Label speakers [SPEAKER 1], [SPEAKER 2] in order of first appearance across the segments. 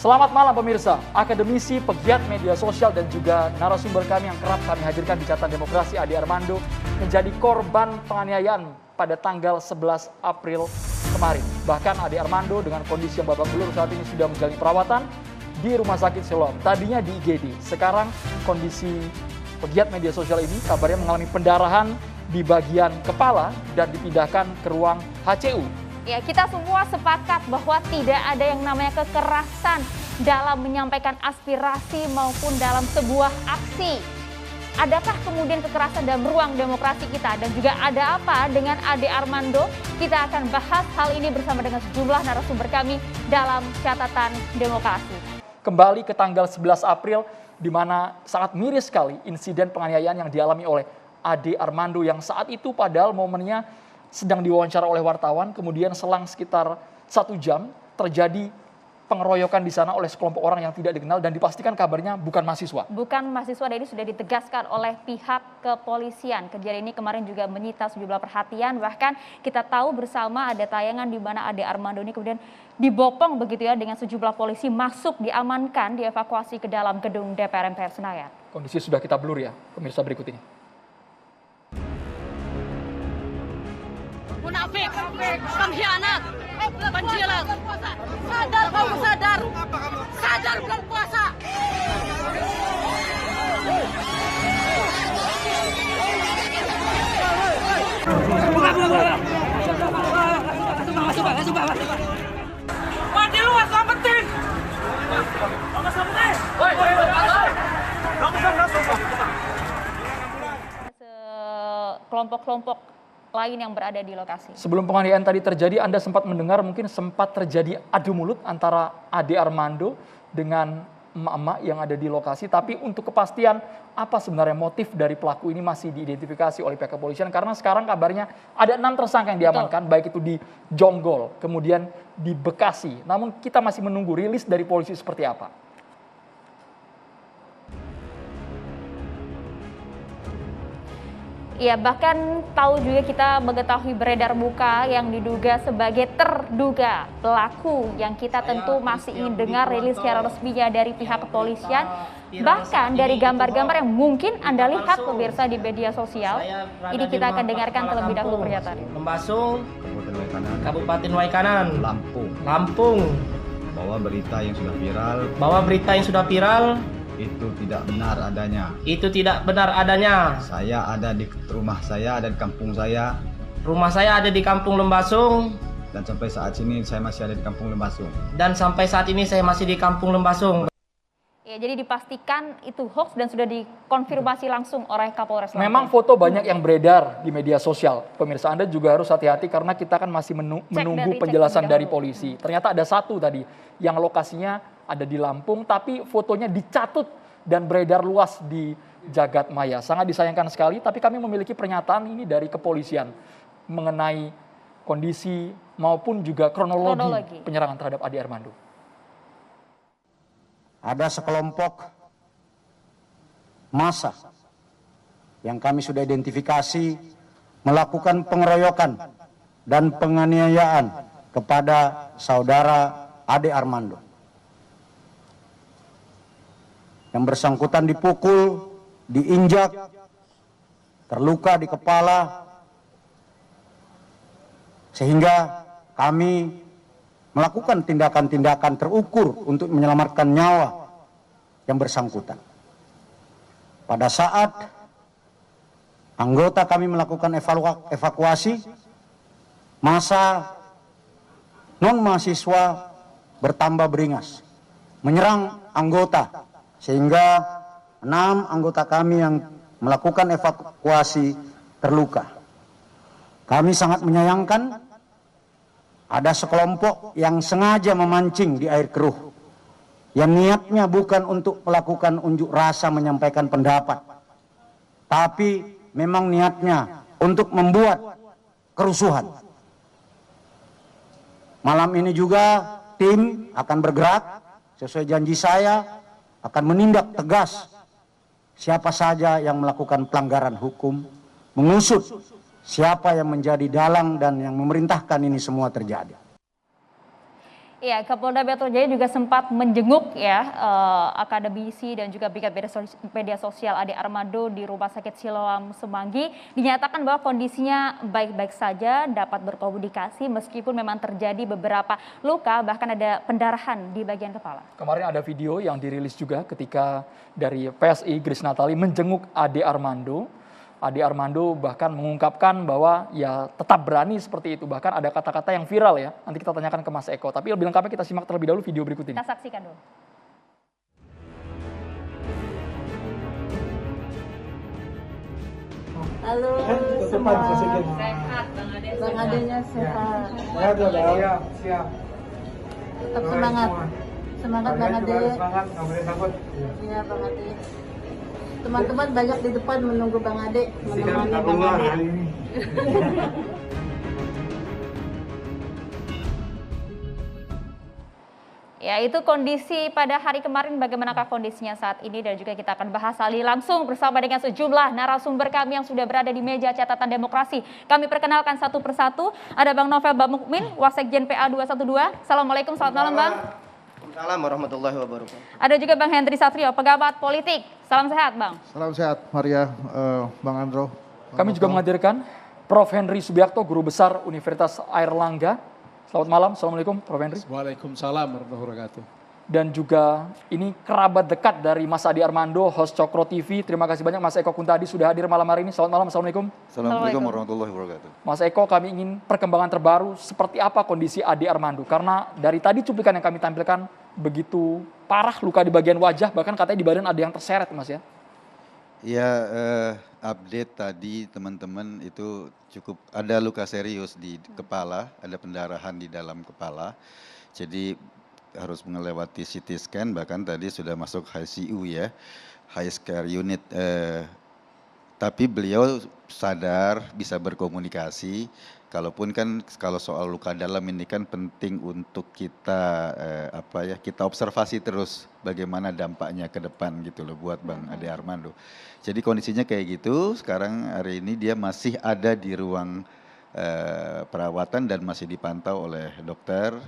[SPEAKER 1] Selamat malam pemirsa, akademisi, pegiat media sosial dan juga narasumber kami yang kerap kami hadirkan di Catatan Demokrasi, Ade Armando, menjadi korban penganiayaan pada tanggal 11 April kemarin. Bahkan Ade Armando dengan kondisi yang babak belur saat ini sudah menjalani perawatan di Rumah Sakit Siloam. Tadinya di IGD, sekarang kondisi pegiat media sosial ini kabarnya mengalami pendarahan di bagian kepala dan dipindahkan ke ruang HCU.
[SPEAKER 2] Ya, kita semua sepakat bahwa tidak ada yang namanya kekerasan dalam menyampaikan aspirasi maupun dalam sebuah aksi. Adakah kemudian kekerasan dalam ruang demokrasi kita? Dan juga ada apa dengan Ade Armando? Kita akan bahas hal ini bersama dengan sejumlah narasumber kami dalam Catatan Demokrasi.
[SPEAKER 1] Kembali ke tanggal 11 April, di mana sangat miris sekali insiden penganiayaan yang dialami oleh Ade Armando yang saat itu padahal momennya sedang diwawancara oleh wartawan, kemudian selang sekitar 1 jam terjadi pengeroyokan di sana oleh sekelompok orang yang tidak dikenal dan dipastikan kabarnya bukan mahasiswa.
[SPEAKER 2] Bukan mahasiswa, dan ini sudah ditegaskan oleh pihak kepolisian. Kejadian ini kemarin juga menyita sejumlah perhatian, bahkan kita tahu bersama ada tayangan di mana Ade Armando ini kemudian dibopong begitu ya dengan sejumlah polisi masuk, diamankan, dievakuasi ke dalam gedung DPR MPR Senayan.
[SPEAKER 1] Kondisi sudah kita blur ya, pemirsa berikut ini.
[SPEAKER 3] Munafik, pengkhianat, penjilat. Sadar kamu, sadar. Sadar bulan puasa. Mati lu, selamatin.
[SPEAKER 2] Kelompok-kelompok lain yang berada di lokasi.
[SPEAKER 1] Sebelum penganiayaan tadi terjadi, Anda sempat mendengar mungkin sempat terjadi adu mulut antara Ade Armando dengan emak-emak yang ada di lokasi. Tapi untuk kepastian apa sebenarnya motif dari pelaku ini masih diidentifikasi oleh pihak kepolisian. Karena sekarang kabarnya ada 6 tersangka yang diamankan, baik itu di Jonggol, kemudian di Bekasi. Namun kita masih menunggu rilis dari polisi seperti apa.
[SPEAKER 2] Ya, bahkan tahu juga kita mengetahui beredar muka yang diduga sebagai terduga pelaku yang kita tentu masih ingin dengar rilis secara resminya dari pihak kepolisian. Bahkan dari gambar-gambar yang mungkin Anda lihat pemirsa di media sosial, ini kita akan dengarkan terlebih dahulu pernyataan.
[SPEAKER 4] Lembasung, Kabupaten Waikanan, Lampung.
[SPEAKER 5] Bahwa berita yang sudah viral itu tidak benar adanya. Saya ada di rumah saya, ada di kampung saya.
[SPEAKER 4] Rumah saya ada di Kampung Lembasung.
[SPEAKER 5] Dan sampai saat ini saya masih ada di Kampung Lembasung.
[SPEAKER 2] Ya, jadi dipastikan itu hoax dan sudah dikonfirmasi langsung oleh Kapolres Lampung.
[SPEAKER 1] Memang foto banyak yang beredar di media sosial. Pemirsa, Anda juga harus hati-hati karena kita kan masih menunggu penjelasan dari polisi. Ternyata ada satu tadi yang lokasinya ada di Lampung, tapi fotonya dicatut dan beredar luas di jagat maya. Sangat disayangkan sekali, tapi kami memiliki pernyataan ini dari kepolisian mengenai kondisi maupun juga kronologi penyerangan terhadap Ade Armando.
[SPEAKER 6] Ada sekelompok massa yang kami sudah identifikasi melakukan pengeroyokan dan penganiayaan kepada saudara Ade Armando. Yang bersangkutan dipukul, diinjak, terluka di kepala, sehingga kami melakukan tindakan-tindakan terukur untuk menyelamatkan nyawa yang bersangkutan. Pada saat anggota kami melakukan evakuasi, massa non-mahasiswa bertambah beringas, menyerang anggota, sehingga 6 anggota kami yang melakukan evakuasi terluka. Kami sangat menyayangkan ada sekelompok yang sengaja memancing di air keruh, yang niatnya bukan untuk melakukan unjuk rasa menyampaikan pendapat, tapi memang niatnya untuk membuat kerusuhan. Malam ini juga tim akan bergerak sesuai janji saya, akan menindak tegas siapa saja yang melakukan pelanggaran hukum, mengusut siapa yang menjadi dalang dan yang memerintahkan ini semua terjadi.
[SPEAKER 2] Ya, Kapolda Metro Jaya juga sempat menjenguk ya akademisi dan juga Brigadir Media Sosial Ade Armando di Rumah Sakit Siloam Semanggi. Dinyatakan bahwa kondisinya baik-baik saja, dapat berkomunikasi meskipun memang terjadi beberapa luka, bahkan ada pendarahan di bagian kepala.
[SPEAKER 1] Kemarin ada video yang dirilis juga ketika dari PSI Grace Natali menjenguk Ade Armando. Ade Armando bahkan mengungkapkan bahwa ya tetap berani seperti itu. Bahkan ada kata-kata yang viral ya. Nanti kita tanyakan ke Mas Eko. Tapi lebih lengkapnya kita simak terlebih dahulu video berikut ini.
[SPEAKER 2] Kita saksikan dulu.
[SPEAKER 7] Halo, sehat. Bang Adenya sehat.
[SPEAKER 8] Siap.
[SPEAKER 7] Tetap semangat. Semangat Bang Ade.
[SPEAKER 8] Semangat, nggak boleh takut.
[SPEAKER 7] Iya Bang Ade. Teman-teman banyak di depan menunggu Bang Ade, menemani Bang Ade.
[SPEAKER 8] Hari ini.
[SPEAKER 2] Ya, itu kondisi pada hari kemarin, bagaimanakah kondisinya saat ini, dan juga kita akan bahas hal ini langsung bersama dengan sejumlah narasumber kami yang sudah berada di meja catatan demokrasi. Kami perkenalkan satu persatu, ada Bang Novel Bamukmin, Wasekjen PA 212. Assalamualaikum, selamat malam Bang.
[SPEAKER 9] Waalaikumsalam warahmatullahi wabarakatuh.
[SPEAKER 2] Ada juga Bang Hendri Satrio, pegabat politik. Salam sehat Bang.
[SPEAKER 10] Salam sehat Maria, Bang Andro.
[SPEAKER 1] Kami juga menghadirkan Prof. Henry Subiakto, Guru Besar Universitas Airlangga. Selamat malam, Assalamualaikum Prof. Henry.
[SPEAKER 11] Waalaikumsalam warahmatullahi wabarakatuh.
[SPEAKER 1] Dan juga ini kerabat dekat dari Mas Ade Armando, host Cokro TV. Terima kasih banyak Mas Eko Kuntadi sudah hadir malam hari ini. Selamat malam, Assalamualaikum.
[SPEAKER 9] Assalamualaikum warahmatullahi wabarakatuh.
[SPEAKER 1] Mas Eko, kami ingin perkembangan terbaru seperti apa kondisi Ade Armando. Karena dari tadi cuplikan yang kami tampilkan begitu parah, luka di bagian wajah, bahkan katanya di badan ada yang terseret Mas ya.
[SPEAKER 12] Ya, update tadi teman-teman itu cukup ada luka serius di kepala, ada pendarahan di dalam kepala. Jadi harus melewati CT scan, bahkan tadi sudah masuk ICU ya, high care unit. Tapi beliau sadar, bisa berkomunikasi. Kalaupun kan kalau soal luka dalam ini kan penting untuk kita kita observasi terus bagaimana dampaknya ke depan gitu loh buat Bang Ade Armando. Jadi kondisinya kayak gitu. Sekarang hari ini dia masih ada di ruang perawatan dan masih dipantau oleh dokter.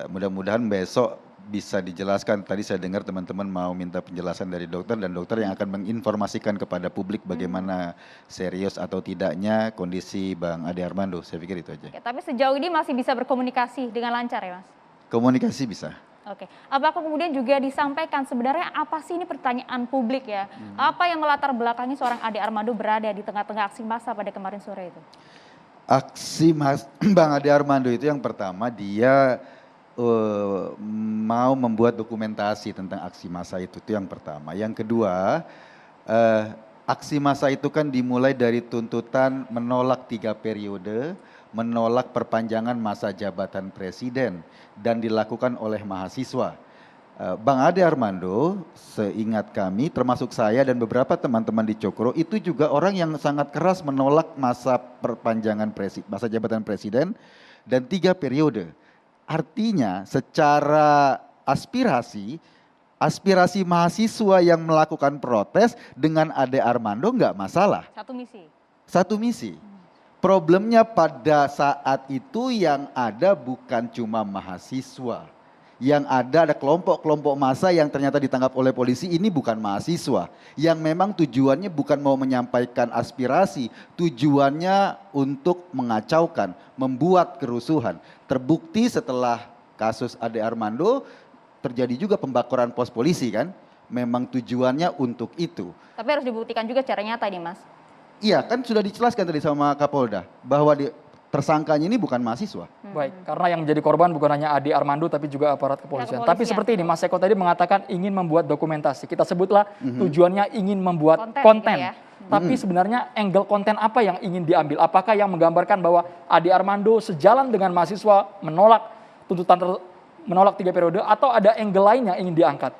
[SPEAKER 12] Mudah-mudahan besok bisa dijelaskan. Tadi saya dengar teman-teman mau minta penjelasan dari dokter, dan dokter yang akan menginformasikan kepada publik bagaimana serius atau tidaknya kondisi Bang Ade Armando. Saya pikir itu aja.
[SPEAKER 2] Oke, tapi sejauh ini masih bisa berkomunikasi dengan lancar ya Mas?
[SPEAKER 12] Komunikasi bisa.
[SPEAKER 2] Oke, apakah kemudian juga disampaikan sebenarnya apa sih ini pertanyaan publik ya? Apa yang melatar belakangi seorang Ade Armando berada di tengah-tengah aksi massa pada kemarin sore itu?
[SPEAKER 12] Aksi Bang Ade Armando itu yang pertama dia mau membuat dokumentasi tentang aksi massa itu yang pertama. Yang kedua, aksi massa itu kan dimulai dari tuntutan menolak 3 periode, menolak perpanjangan masa jabatan presiden, dan dilakukan oleh mahasiswa. Bang Ade Armando, seingat kami, termasuk saya dan beberapa teman-teman di Cokro, itu juga orang yang sangat keras menolak masa perpanjangan masa jabatan presiden dan 3 periode. Artinya secara aspirasi mahasiswa yang melakukan protes dengan Ade Armando nggak masalah. Satu misi. Problemnya pada saat itu yang ada bukan cuma mahasiswa. Yang ada kelompok-kelompok massa yang ternyata ditangkap oleh polisi, ini bukan mahasiswa. Yang memang tujuannya bukan mau menyampaikan aspirasi, tujuannya untuk mengacaukan, membuat kerusuhan. Terbukti setelah kasus Ade Armando, terjadi juga pembakaran pos polisi kan. Memang tujuannya untuk itu.
[SPEAKER 2] Tapi harus dibuktikan juga cara nyata nih Mas.
[SPEAKER 12] Iya, kan sudah dijelaskan tadi sama Kapolda, bahwa tersangkanya ini bukan mahasiswa.
[SPEAKER 1] Baik, karena yang menjadi korban bukan hanya Ade Armando tapi juga aparat kepolisian. Tapi seperti ini, Mas Eko tadi mengatakan ingin membuat dokumentasi. Kita sebutlah tujuannya ingin membuat konten. Gitu ya? Tapi sebenarnya angle konten apa yang ingin diambil? Apakah yang menggambarkan bahwa Ade Armando sejalan dengan mahasiswa menolak tuntutan menolak 3 periode, atau ada angle lain yang ingin diangkat?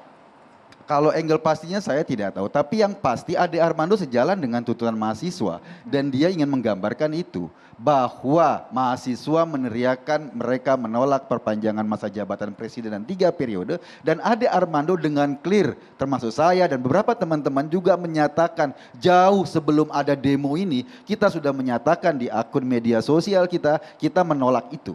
[SPEAKER 12] Kalau angle pastinya saya tidak tahu, tapi yang pasti Ade Armando sejalan dengan tuntutan mahasiswa, dan dia ingin menggambarkan itu, bahwa mahasiswa meneriakan mereka menolak perpanjangan masa jabatan presiden dan 3 periode, dan Ade Armando dengan clear, termasuk saya dan beberapa teman-teman juga menyatakan jauh sebelum ada demo ini, kita sudah menyatakan di akun media sosial kita menolak itu.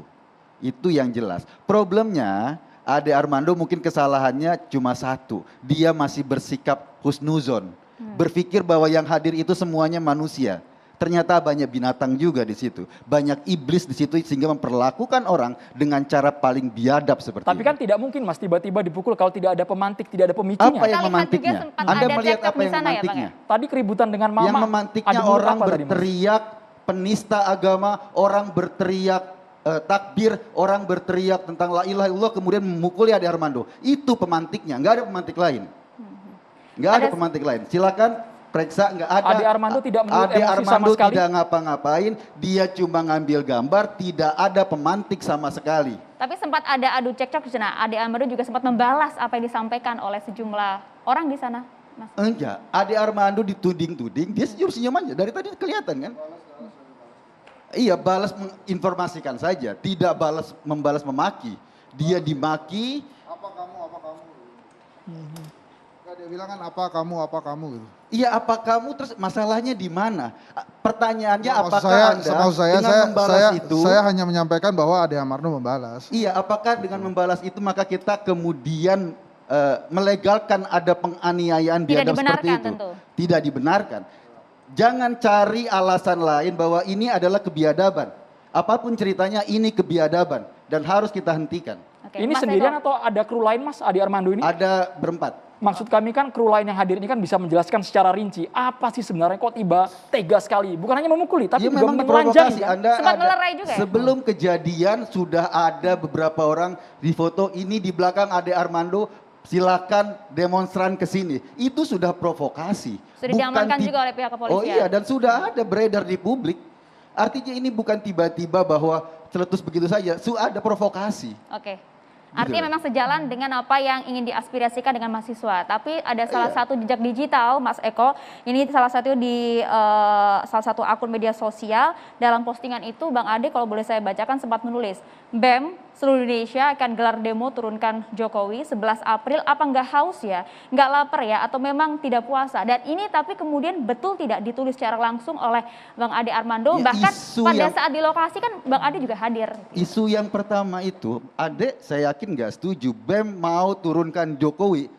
[SPEAKER 12] Itu yang jelas. Problemnya Ade Armando mungkin kesalahannya cuma satu. Dia masih bersikap husnuzon. Berpikir bahwa yang hadir itu semuanya manusia. Ternyata banyak binatang juga di situ. Banyak iblis di situ sehingga memperlakukan orang dengan cara paling biadab seperti
[SPEAKER 1] Tapi kan tidak mungkin Mas tiba-tiba dipukul kalau tidak ada pemantik, tidak ada pemicunya.
[SPEAKER 12] Apa yang memantiknya? Anda melihat apa yang memantiknya?
[SPEAKER 1] Tadi keributan dengan mama.
[SPEAKER 12] Yang memantiknya orang berteriak penista agama, orang berteriak takbir, orang berteriak tentang la ilaha illallah kemudian memukuli Ade Armando. Itu pemantiknya, nggak ada pemantik lain. Nggak ada pemantik lain. Silakan periksa, nggak ada.
[SPEAKER 1] Ade Armando tidak menurut
[SPEAKER 12] Ade
[SPEAKER 1] emosi
[SPEAKER 12] Armando
[SPEAKER 1] sama sekali.
[SPEAKER 12] tidak ngapa-ngapain, dia cuma ngambil gambar, tidak ada pemantik sama sekali.
[SPEAKER 2] Tapi sempat ada adu cekcok di sana. Ade Armando juga sempat membalas apa yang disampaikan oleh sejumlah orang di sana, Mas.
[SPEAKER 12] Enggak, Ade Armando dituding-tuding, dia senyum-senyum aja. Dari tadi kelihatan kan? Iya, balas menginformasikan saja, tidak membalas memaki. Dia dimaki.
[SPEAKER 10] Apa kamu? Enggak, dia bilang kan apa kamu gitu.
[SPEAKER 12] Iya, apa kamu, terus masalahnya di mana? Pertanyaannya
[SPEAKER 10] Maksud
[SPEAKER 12] apakah Anda dengan membalas itu?
[SPEAKER 10] Saya hanya menyampaikan bahwa Ade Armando membalas.
[SPEAKER 12] Iya, apakah dengan membalas itu maka kita kemudian melegalkan ada penganiayaan biadab seperti itu?
[SPEAKER 2] Tentu.
[SPEAKER 12] Tidak dibenarkan. Jangan cari alasan lain bahwa ini adalah kebiadaban. Apapun ceritanya ini kebiadaban dan harus kita hentikan.
[SPEAKER 2] Oke,
[SPEAKER 1] Ini
[SPEAKER 2] Mas
[SPEAKER 1] sendirian
[SPEAKER 2] Eko.
[SPEAKER 1] atau ada kru lain Mas Ade Armando ini?
[SPEAKER 12] Ada berempat.
[SPEAKER 1] Maksud kami kan kru lain yang hadir ini kan bisa menjelaskan secara rinci apa sih sebenarnya kok tiba tega sekali. Bukan hanya memukuli tapi
[SPEAKER 12] Ya,
[SPEAKER 1] juga
[SPEAKER 12] memang
[SPEAKER 1] menelanjangi
[SPEAKER 12] diprovokasi.
[SPEAKER 1] kan?
[SPEAKER 12] Anda
[SPEAKER 2] Sempat melerai juga ya?
[SPEAKER 12] Sebelum kejadian sudah ada beberapa orang di foto ini di belakang Ade Armando, silakan demonstran ke sini. Itu sudah provokasi.
[SPEAKER 2] Sudah diamankan juga oleh pihak kepolisian.
[SPEAKER 12] Oh iya, dan sudah ada beredar di publik. Artinya ini bukan tiba-tiba bahwa seletus begitu saja, sudah ada provokasi.
[SPEAKER 2] Oke. Artinya memang sejalan dengan apa yang ingin diaspirasikan dengan mahasiswa. Tapi ada salah satu jejak digital, Mas Eko. Ini salah satu di salah satu akun media sosial. Dalam postingan itu, Bang Ade kalau boleh saya bacakan sempat menulis, BEM seluruh Indonesia akan gelar demo turunkan Jokowi 11 April. Apa nggak haus ya? Nggak lapar ya? Atau memang tidak puasa? Dan ini tapi kemudian betul tidak ditulis secara langsung oleh Bang Ade Armando.
[SPEAKER 12] Ya,
[SPEAKER 2] bahkan pada saat di lokasi kan Bang Ade juga hadir.
[SPEAKER 12] Isu yang pertama itu, Ade saya yakin nggak setuju BEM mau turunkan Jokowi.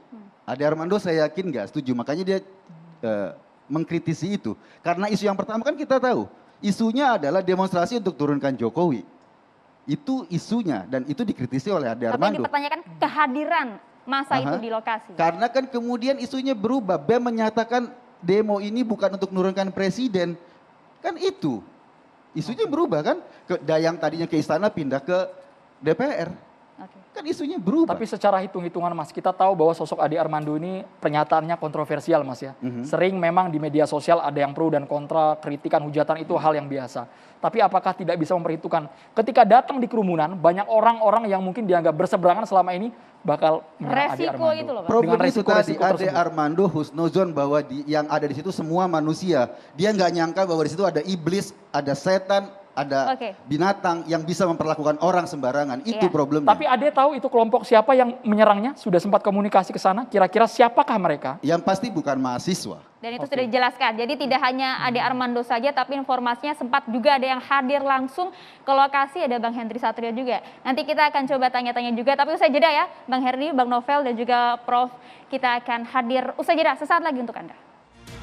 [SPEAKER 12] Ade Armando saya yakin nggak setuju, makanya dia mengkritisi itu. Karena isu yang pertama kan kita tahu, isunya adalah demonstrasi untuk turunkan Jokowi. Itu isunya dan itu dikritisi oleh Ade Armando.
[SPEAKER 2] Tapi dipertanyakan kehadiran masa itu di lokasi.
[SPEAKER 12] Karena kan kemudian isunya berubah, BEM menyatakan demo ini bukan untuk menurunkan presiden. Kan itu, isunya berubah kan, yang tadinya ke istana pindah ke DPR. Kan isunya berubah.
[SPEAKER 1] Tapi secara hitung-hitungan Mas, kita tahu bahwa sosok Ade Armando ini pernyataannya kontroversial Mas ya. Sering memang di media sosial ada yang pro dan kontra, kritikan, hujatan itu hal yang biasa. Tapi apakah tidak bisa memperhitungkan ketika datang di kerumunan banyak orang-orang yang mungkin dianggap berseberangan selama ini bakal menyerang Ade Armando.
[SPEAKER 2] Itu loh, Pak.
[SPEAKER 12] Problem itu tadi Ade Armando husnuzon bahwa yang ada di situ semua manusia. Dia nggak nyangka bahwa di situ ada iblis, ada setan, ada binatang yang bisa memperlakukan orang sembarangan. Itu problemnya.
[SPEAKER 1] Tapi Ade tahu itu kelompok siapa yang menyerangnya? Sudah sempat komunikasi ke sana? Kira-kira siapakah mereka?
[SPEAKER 12] Yang pasti bukan mahasiswa.
[SPEAKER 2] Dan itu sudah dijelaskan. Jadi tidak hanya Ade Armando saja, tapi informasinya sempat juga ada yang hadir langsung ke lokasi. Ada Bang Hendri Satrio juga. Nanti kita akan coba tanya-tanya juga. Tapi usai jeda ya, Bang Herdi, Bang Novel, dan juga Prof. Kita akan hadir usai jeda sesaat lagi untuk Anda.